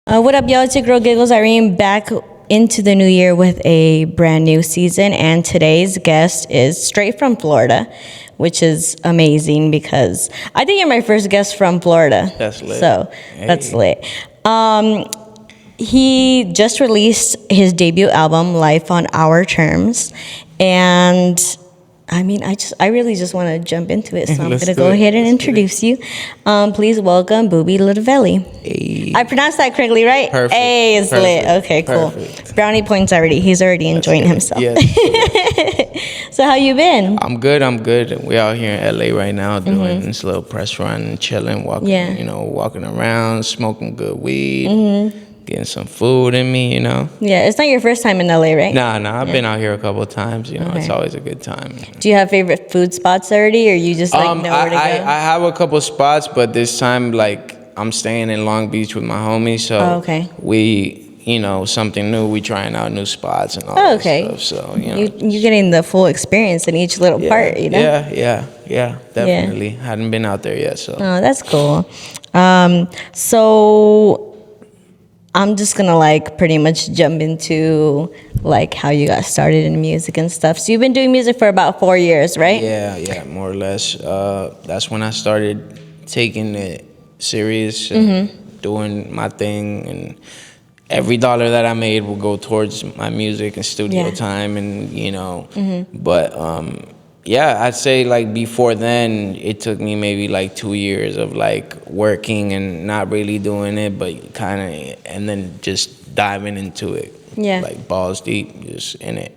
What up, y'all? It's your girl Giggles, Irene, back into the new year with a brand new season. And today's guest is straight from Florida, which is amazing because I think you're my first guest from Florida. That's lit. So Hey. that's lit. He just released his debut album, Life on Our Terms. And I mean, I really just want to jump into it, so I'm going to go ahead and introduce you. Please welcome Boobie Lootaveli. Hey. I pronounced that correctly, right? Perfect. Hey, it's lit. Okay, cool. Perfect. Brownie points already. He's already enjoying himself. Yes. So how you been? I'm good. We out here in LA right now doing this little press run and chilling, walking, Yeah. walking around, smoking good weed, getting some food in me, Yeah, it's not your first time in LA, right? Nah, I've been out here a couple of times, It's Okay. always a good time. Do you have favorite food spots already, or you just know where to go? I have a couple spots, but this time, I'm staying in Long Beach with my homies, so Oh, okay. we, something new, we trying out new spots and all Oh, that okay. stuff, so, You're getting the full experience in each little part, Yeah, definitely. Hadn't been out there yet, so. Oh, that's cool. So I'm just gonna pretty much jump into how you got started in music and stuff. So you've been doing music for about 4 years, right? Yeah, more or less. That's when I started taking it serious and doing my thing, and every dollar that I made would go towards my music and studio time, and But I'd say before then, it took me maybe 2 years of working and not really doing it, but and then just diving into it. Yeah. Balls deep, just in it.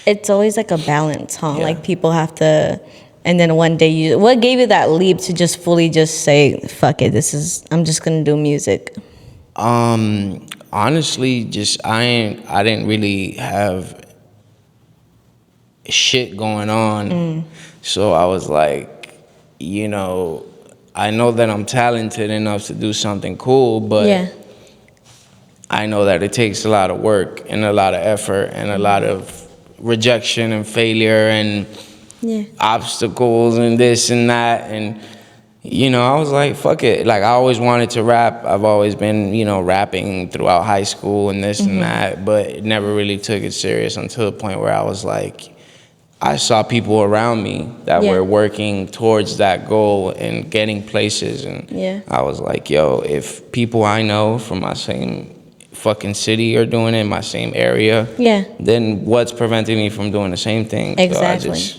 It's always a balance, huh? Yeah. People have to, and then one day what gave you that leap to just fully just say, fuck it, I'm just gonna do music? Honestly, just I didn't really have shit going on, so I was I know that I'm talented enough to do something cool, but Yeah. I know that it takes a lot of work and a lot of effort and a lot of rejection and failure and Yeah. obstacles and this and that, and I was like, fuck it. I always wanted to rap. I've always been, rapping throughout high school and this and that, but it never really took it serious until the point where I was I saw people around me that were working towards that goal and getting places, and I was like, yo, if people I know from my same fucking city are doing it in my same area, then what's preventing me from doing the same thing? Exactly. So I just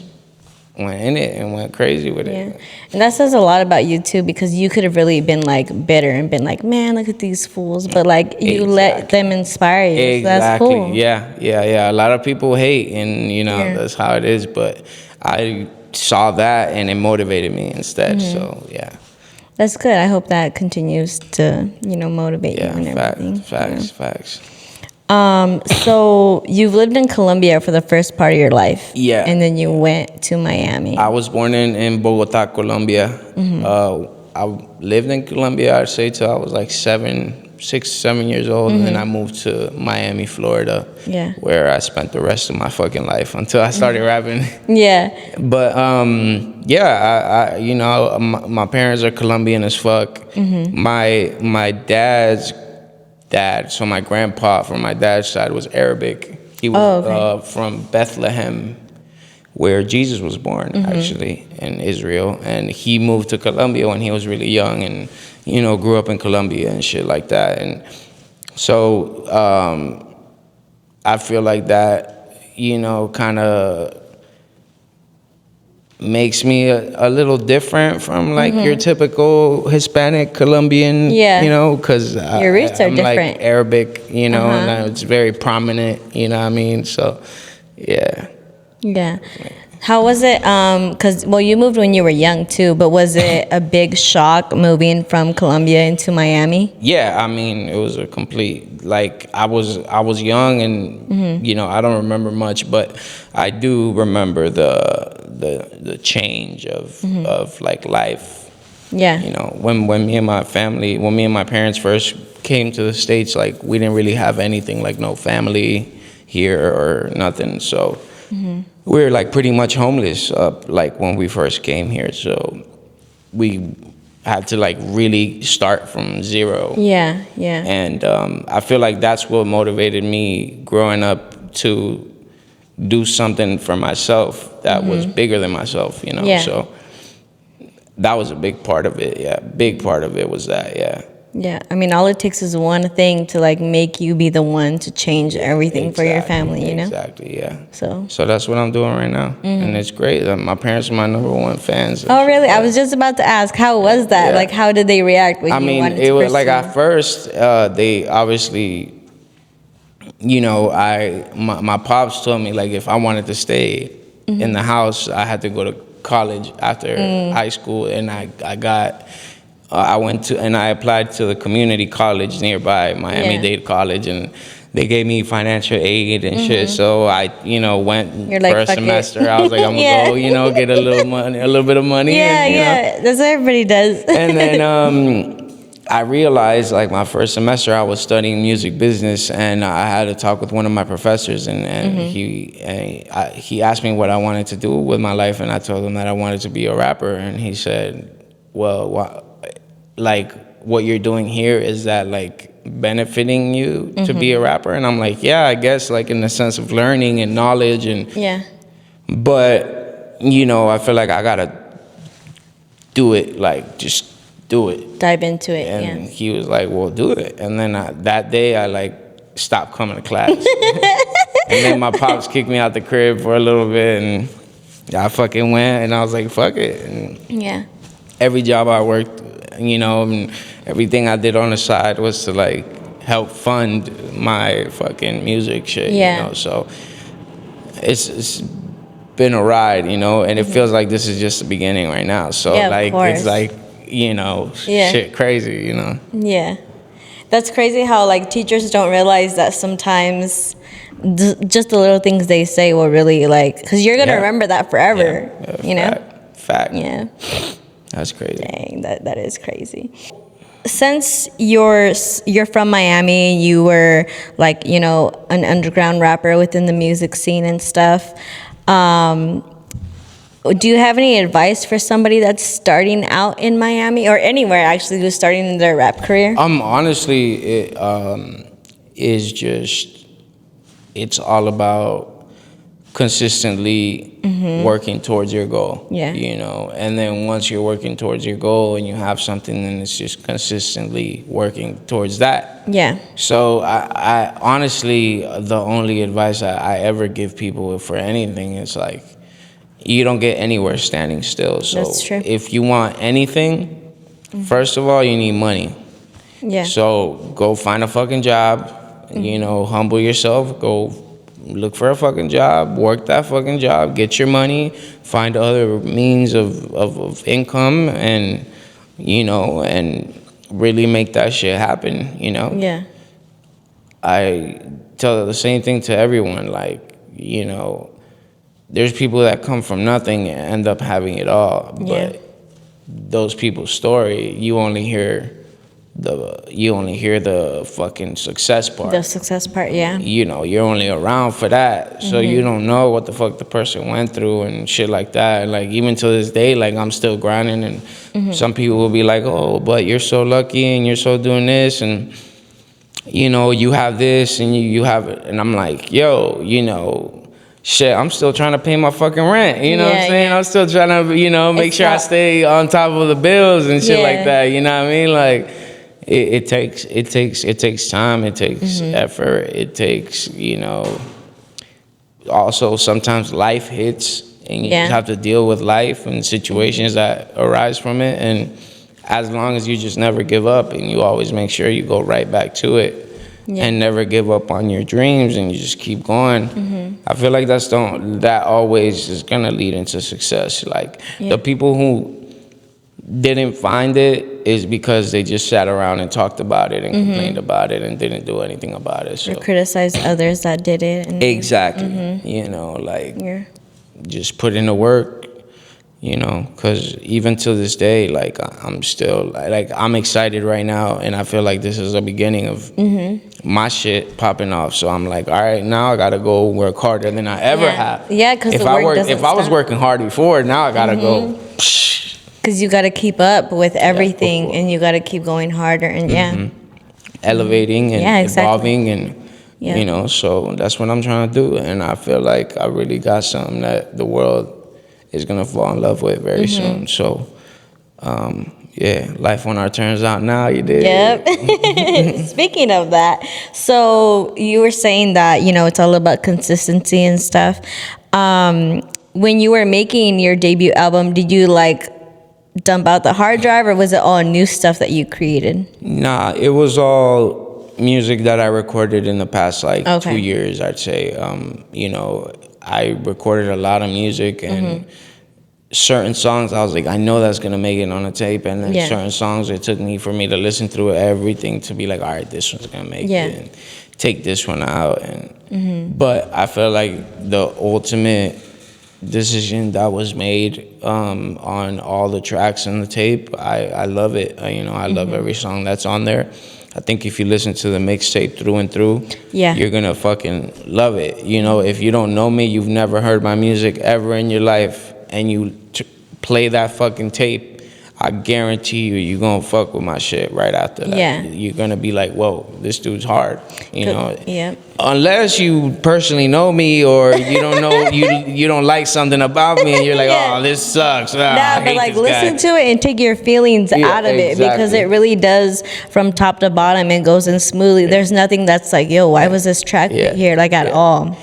went in it and went crazy with Yeah. it. And that says a lot about you too, because you could have really been bitter and been man, look at these fools, but you let them inspire you. Exactly. So that's cool. Yeah. A lot of people hate, and that's how it is, but I saw that and it motivated me instead. So yeah. That's good. I hope that continues to, motivate you and everything. Facts. So you've lived in Colombia for the first part of your life. Yeah. And then you went to Miami. I was born in Bogota, Colombia. I lived in Colombia, I'd say, till I was 6, 7 years old, and then I moved to Miami, Florida, where I spent the rest of my fucking life until I started rapping. Yeah. But my parents are Colombian as fuck. My dad's dad, so my grandpa from my dad's side was Arabic. He was from Bethlehem, where Jesus was born, actually, in Israel. And he moved to Colombia when he was really young, and grew up in Colombia and shit like that. And so I feel like that, kind of makes me a little different from your typical Hispanic Colombian, because your roots are I'm different. Arabic, and it's very prominent, you know what I mean? So, yeah. Yeah. How was it? Because, you moved when you were young too, but was it a big shock moving from Colombia into Miami? Yeah, I mean, it was a complete, I was young and, I don't remember much, but I do remember the change of life. Yeah. When me and my parents first came to the States, we didn't really have anything, no family here or nothing, so we were pretty much homeless when we first came here. So we had to like really start from zero. Yeah, yeah. And I feel like that's what motivated me growing up to do something for myself that was bigger than myself, you know. Yeah. So that was a big part of it. Yeah, big part of it was that. Yeah. Yeah, I mean, all it takes is one thing to like make you be the one to change everything for your family, you know? Exactly, yeah. So that's what I'm doing right now, and it's great. My parents are my #1 fans. Oh, really? I was just about to ask, how was that? Yeah. Like, how did they react when I you mean, wanted it to was like pursue? at first, they obviously, you know, my pops told me like if I wanted to stay in the house, I had to go to college after high school, and I went to and I applied to the community college nearby, Miami-Dade College, and they gave me financial aid and shit. So I, you know, went You're like, for a fuck it. semester. I was like, I'm gonna go, you know, get a little money, a little bit of money. Yeah, and, you know. yeah, that's what everybody does. And then I realized, like, my first semester, I was studying music business, and I had to talk with one of my professors, and he asked me what I wanted to do with my life, and I told him that I wanted to be a rapper, and he said, well, like, what you're doing here, is that, like, benefiting you to be a rapper? And I'm like, yeah, I guess, like, in the sense of learning and knowledge, and Yeah. but, you know, I feel like I gotta do it, like, just do it. Dive into it, And he was like, well, do it. And then that day, I, like, stopped coming to class. And then my pops kicked me out the crib for a little bit, and I fucking went, and I was like, fuck it. And yeah. every job I worked, you know, and everything I did on the side was to, like, help fund my fucking music shit, Yeah. you know. So it's been a ride, you know, and it feels like this is just the beginning right now. So, Yeah, of like, course. it's like, you know, Yeah. shit crazy, you know. Yeah. That's crazy how, like, teachers don't realize that sometimes just the little things they say will really, like, because you're going to remember that forever, you know? Fact. Yeah. That's crazy. Dang, that is crazy. Since you're from Miami, you were, like, you know, an underground rapper within the music scene and stuff. Do you have any advice for somebody that's starting out in Miami or anywhere actually who's starting their rap career? Honestly, it is just, it's all about consistently working towards your goal. Yeah. You know, and then once you're working towards your goal and you have something, then it's just consistently working towards that. Yeah. So I honestly, the only advice I ever give people for anything is like, you don't get anywhere standing still. So That's true. if you want anything, first of all, you need money. Yeah. So go find a fucking job, you know, humble yourself, go look for a fucking job, work that fucking job, get your money, find other means of income, and, you know, and really make that shit happen, you know? Yeah. I tell the same thing to everyone, like, you know, there's people that come from nothing and end up having it all, but those people's story, you only hear the fucking success part. The success part, yeah. You know, you're only around for that, so you don't know what the fuck the person went through and shit like that. Like, even to this day, like, I'm still grinding, and some people will be like, oh, but you're so lucky and you're so doing this, and, you know, you have this and you have it. And I'm like, yo, you know, shit, I'm still trying to pay my fucking rent. You know what I'm saying? I'm still trying to, you know, make sure I stay on top of the bills and shit like that. You know what I mean? Like, it takes time. It takes effort. It takes, you know, also sometimes life hits and you just have to deal with life and situations that arise from it. And as long as you just never give up and you always make sure you go right back to it, and never give up on your dreams, and you just keep going. I feel like that always is gonna lead into success. Like, the people who didn't find it is because they just sat around and talked about it and complained about it and didn't do anything about it. So. Or criticize others that did it. And exactly. You know, like, just put in the work. You know, because even to this day, like, I'm still, like, I'm excited right now, and I feel like this is the beginning of my shit popping off. So I'm like, all right, now I gotta go work harder than I ever have. Yeah, because if I was working hard before, now I gotta go. Because Because you got to keep up with everything, and you got to keep going harder, and elevating and evolving, and Yeah. you know, so that's what I'm trying to do, and I feel like I really got something that the world is gonna fall in love with very soon. So yeah, life on our terms out now, you did. Yep. Speaking of that, so you were saying that, you know, it's all about consistency and stuff. When you were making your debut album, did you like dump out the hard drive, or was it all new stuff that you created? Nah, it was all music that I recorded in the past like Okay. 2 years, I'd say. You know, I recorded a lot of music, and certain songs I was like, I know that's gonna make it on a tape, and then certain songs it took me for me to listen through everything to be like, all right, this one's gonna make it, and take this one out, and but I feel like the ultimate decision that was made on all the tracks on the tape, I love it. You know, I love every song that's on there. I think if you listen to the mixtape through and through, you're gonna fucking love it. You know, if you don't know me, you've never heard my music ever in your life, and you play that fucking tape, I guarantee you're gonna fuck with my shit right after that. Yeah. You're gonna be like, whoa, this dude's hard. You know? Yeah. Unless you personally know me, or you don't know, you don't like something about me, and you're like, oh, this sucks. I Nah, hate but like this guy. listen to it and take your feelings out of it, because it really does from top to bottom. It goes in smoothly. There's nothing that's like, yo, why was this track here, like at all?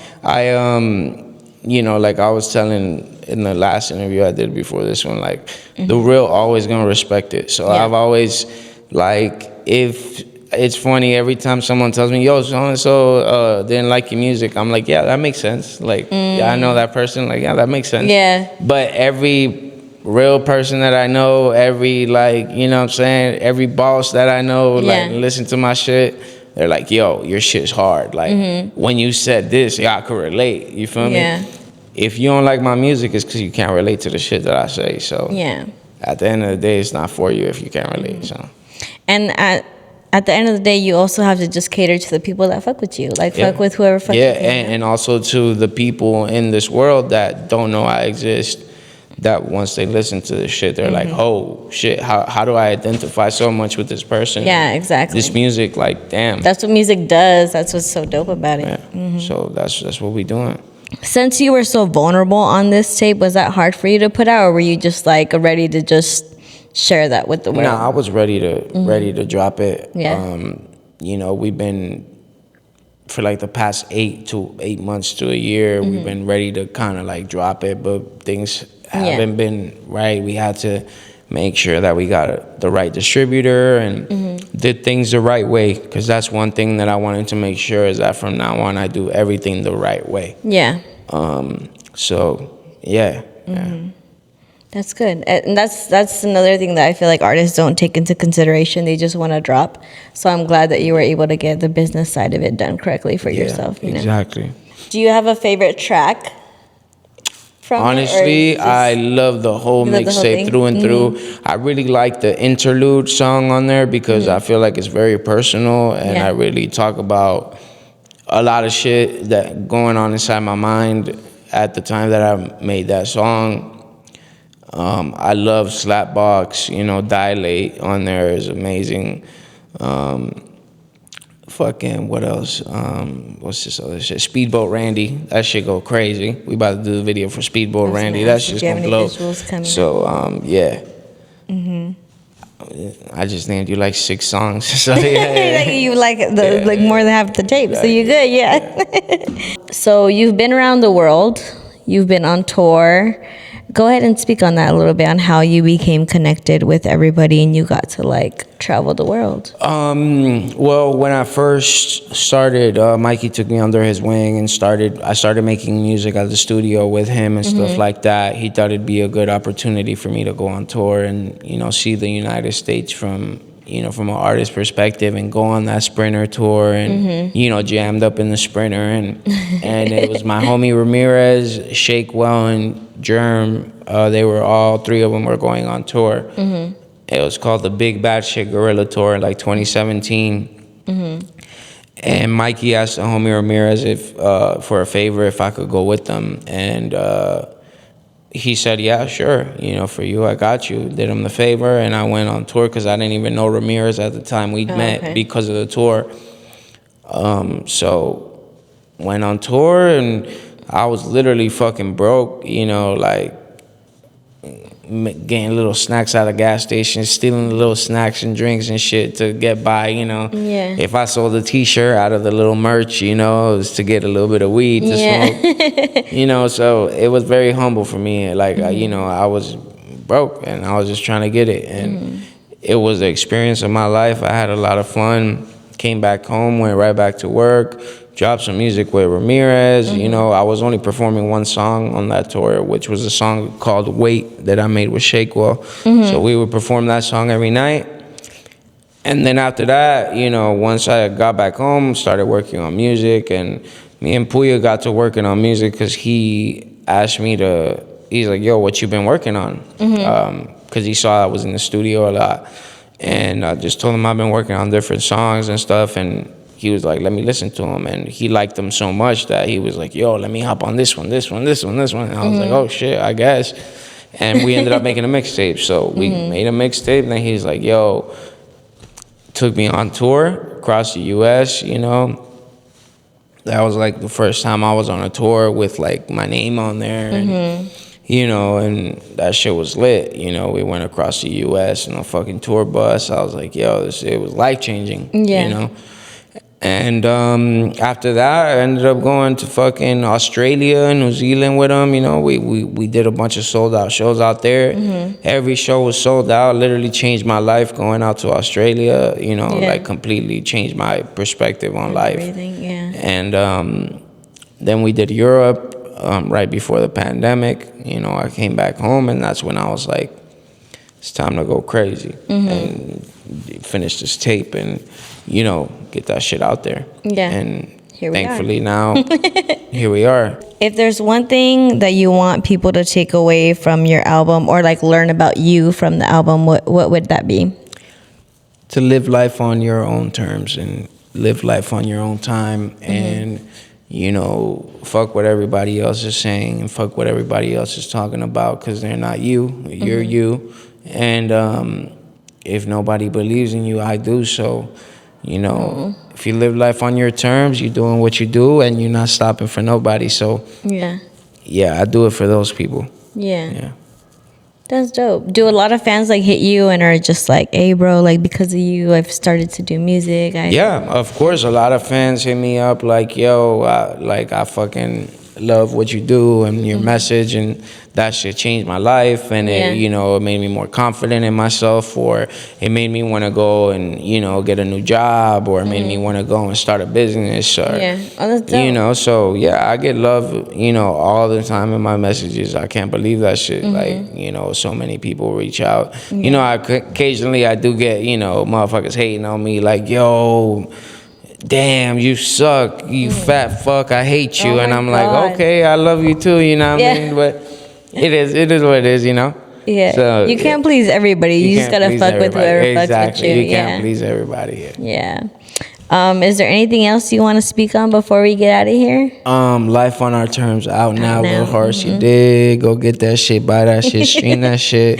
You know, like I was telling in the last interview I did before this one, like the real always gonna respect it. So I've always, like, if it's funny every time someone tells me, yo, so and so didn't like your music, I'm like, yeah, that makes sense. Like, yeah, I know that person. Like, yeah, that makes sense. Yeah. But every real person that I know, every, like, you know what I'm saying, every boss that I know, like, listen to my shit, they're like, yo, your shit's hard. Like, when you said this, yeah, I could relate. You feel me? If you don't like my music, it's because you can't relate to the shit that I say. So at the end of the day, it's not for you if you can't relate. So, and at the end of the day, you also have to just cater to the people that fuck with you. Like, fuck with whoever fucks with you. And also to the people in this world that don't know I exist, that once they listen to this shit, they're like, oh, shit, how do I identify so much with this person? Yeah, exactly. This music, like, damn. That's what music does. That's what's so dope about it. So that's what we doing. Since you were so vulnerable on this tape, was that hard for you to put out, or were you just like ready to just share that with the world? Nah, I was ready to drop it. Yeah. You know, we've been for like the past 8 months to a year, we've been ready to kind of like drop it, but things haven't been right. We had to make sure that we got the right distributor and did things the right way, because that's one thing that I wanted to make sure is that from now on I do everything the right way. Yeah. So yeah. That's good. And that's another thing that I feel like artists don't take into consideration. They just want to drop. So I'm glad that you were able to get the business side of it done correctly for yourself. You know? Exactly. Do you have a favorite track from Honestly, it, I love the whole mixtape through and through. I really like the interlude song on there because I feel like it's very personal, and I really talk about a lot of shit that going on inside my mind at the time that I made that song. I love Slapbox, you know, Dilate on there is amazing. Fucking, what else? What's this other shit? Speedboat Randy. That shit go crazy. We about to do the video for Speedboat Randy. That shit's gonna blow. So, yeah. I just named you like 6 songs. So, yeah. You like like more than half the tape, so you're good, yeah. So you've been around the world. You've been on tour. Go ahead and speak on that a little bit, on how you became connected with everybody and you got to like travel the world. Well, when I first started, Mikey took me under his wing and I started making music at the studio with him and stuff like that. He thought it'd be a good opportunity for me to go on tour and, you know, see the United States from an artist perspective, and go on that Sprinter tour and, you know, jammed up in the Sprinter. And it was my homie Ramirez, Shake Well, and Germ. They were all 3 of them were going on tour. It was called the Big Bad Shit Gorilla Tour in like 2017. And Mikey asked the homie Ramirez for a favor if I could go with them. And he said, yeah, sure, you know, for you, I got you. Did him the favor, and I went on tour because I didn't even know Ramirez at the time. We met okay. because of the tour. So went on tour, and I was literally fucking broke, you know, like getting little snacks out of gas stations, stealing little snacks and drinks and shit to get by, you know. Yeah. If I sold a T-shirt out of the little merch, you know, it was to get a little bit of weed to smoke. You know, so it was very humble for me. Like, you know, I was broke and I was just trying to get it. And it was the experience of my life. I had a lot of fun. Came back home, went right back to work, dropped some music with Ramirez. You know, I was only performing one song on that tour, which was a song called Wait that I made with Shakewell. So we would perform that song every night. And then after that, you know, once I got back home, started working on music, and me and Puya got to working on music because he asked me to, he's like, yo, what you been working on? Because he saw I was in the studio a lot. And I just told him I've been working on different songs and stuff, and he was like, let me listen to them. And he liked them so much that he was like, yo, let me hop on this one. And I was like, oh shit, I guess. And we ended up making a mixtape. So we made a mixtape, and then he's like, yo, took me on tour across the US, you know. That was like the first time I was on a tour with like my name on there. And, you know, and that shit was lit. You know, we went across the U.S. in a fucking tour bus. I was like, yo, it was life-changing, you know? And after that, I ended up going to fucking Australia and New Zealand with them. You know, we did a bunch of sold-out shows out there. Every show was sold out. Literally changed my life going out to Australia, you know, like completely changed my perspective on life. And then we did Europe. Right before the pandemic, you know, I came back home, and that's when I was like, it's time to go crazy and finish this tape and, you know, get that shit out there. And thankfully now, here we are. If there's one thing that you want people to take away from your album or like learn about you from the album, what would that be? To live life on your own terms and live life on your own time and, you know, fuck what everybody else is saying and fuck what everybody else is talking about, because they're not you. You're you. And if nobody believes in you, I do. So, you know, if you live life on your terms, you're doing what you do and you're not stopping for nobody. So, yeah, I do it for those people. Yeah. That's dope. Do a lot of fans like hit you and are just like, hey, bro, like because of you, I've started to do music? Yeah, of course. A lot of fans hit me up like, yo, I fucking love what you do and your message, and that shit changed my life, and it, you know, it made me more confident in myself, or it made me want to go and, you know, get a new job, or it made me want to go and start a business, or you know. So yeah, I get love, you know, all the time in my messages. I can't believe that shit. Like, you know, so many people reach out. You know, occasionally I do get, you know, motherfuckers hating on me like, yo, damn, you suck, you fat fuck, I hate you. And I'm like, okay, I love you too, you know what I mean? But it is what it is, you know? So, you can't please everybody. You just gotta fuck with whoever fucks with you. You can't please everybody. Is there anything else you want to speak on before we get out of here? Life on Our Terms, out now, Lil Harsh. You dig? Go get that shit, buy that shit, stream that shit.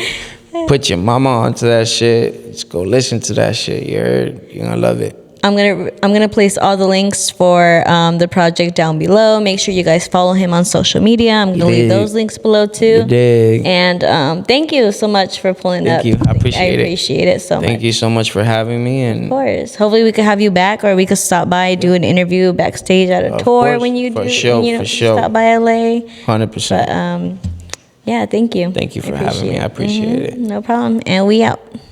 Put your mama onto that shit. Just go listen to that shit. You're gonna love it. I'm gonna place all the links for the project down below. Make sure you guys follow him on social media. I'm gonna leave those links below too. And thank you so much for pulling up. Thank you. I appreciate it so much. Thank you so much for having me. And of course, hopefully we could have you back, or we could stop by, do an interview backstage at a tour when you do. Stop by LA. 100%. But yeah, thank you. Thank you for having me. I appreciate it. No problem. And we out.